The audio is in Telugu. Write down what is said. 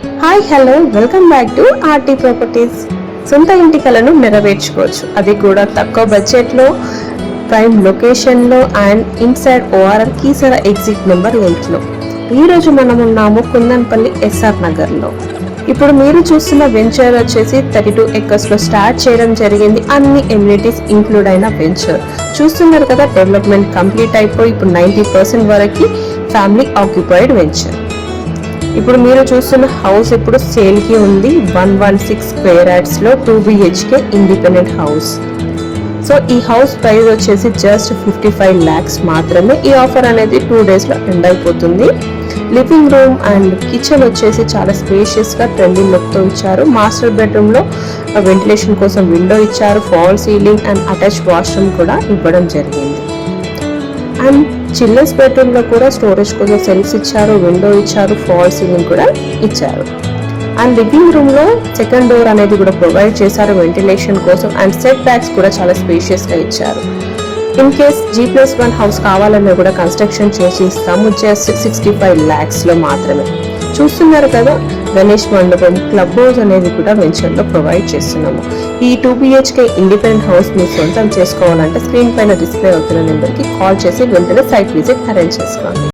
Hi hello welcome back to RT Properties. సొంత ఇంటి కలను నెరవేర్చుకోవచ్చు, అది కూడా తక్కువ బడ్జెట్లో, ప్రైమ్ లొకేషన్లో and inside ORR Keesara exit number 8లో. ఈరోజు మనం ఉన్నాము కుందన్పల్లి ఎస్ఆర్ నగర్లో. ఇప్పుడు మీరు చూస్తున్న వెంచర్ వచ్చేసి 32 acres స్టార్ట్ చేయడం జరిగింది. అన్ని ఎమ్యూనిటీస్ ఇంక్లూడ్ అయిన వెంచర్ చూస్తున్నారు కదా. డెవలప్మెంట్ కంప్లీట్ అయిపోయి ఇప్పుడు 90% వరకు ఫ్యామిలీ ఆక్యుపైడ్ వెంచర్. ఇప్పుడు మీరు చూస్తున్న హౌస్ ఇప్పుడు సేల్కి ఉంది. 116 square yards లో 2 BHK ఇండిపెండెంట్ హౌస్. సో ఈ హౌస్ ప్రైస్ వచ్చేసి జస్ట్ 55 lakhs మాత్రమే. ఈ ఆఫర్ అనేది 2 days లో ఎండ్ అయిపోతుంది. లివింగ్ రూమ్ అండ్ కిచెన్ వచ్చేసి చాలా స్పేషియస్గా ట్రెండింగ్ లుక్తో ఇచ్చారు. మాస్టర్ బెడ్రూమ్లో వెంటిలేషన్ కోసం విండో ఇచ్చారు. Fall ceiling and attach washroom కూడా ఇవ్వడం జరిగింది. అండ్ చిల్డ్రన్స్ బెడ్రూమ్లో కూడా స్టోరేజ్ కోసం సెల్ఫ్స్ ఇచ్చారు, విండో ఇచ్చారు, ఫాల్ సీలింగ్ కూడా ఇచ్చారు. అండ్ లివింగ్ రూమ్లో సెకండ్ డోర్ అనేది కూడా ప్రొవైడ్ చేశారు వెంటిలేషన్ కోసం. అండ్ సెట్ బ్యాక్స్ కూడా చాలా స్పేషియస్గా ఇచ్చారు. ఇన్ కేస్ G+1 హౌస్ కావాలన్నా కూడా కన్స్ట్రక్షన్ చేసి ఇస్తాము. జస్ట్ 65 lakhsలో మాత్రమే. చూస్తున్నారు కదా, గణేష్ మండపం, క్లబ్ హౌస్ అనేది కూడా వెంచర్లో ప్రొవైడ్ చేస్తున్నాము. ఈ 2 BHK ఇండిపెండెంట్ హౌస్ మీరు సొంతం చేసుకోవాలంటే స్క్రీన్ పైన డిస్ప్లే అవుతున్న నెంబర్కి కాల్ చేసి వెంటనే సైట్ విజిట్ అరేంజ్ చేసుకోండి.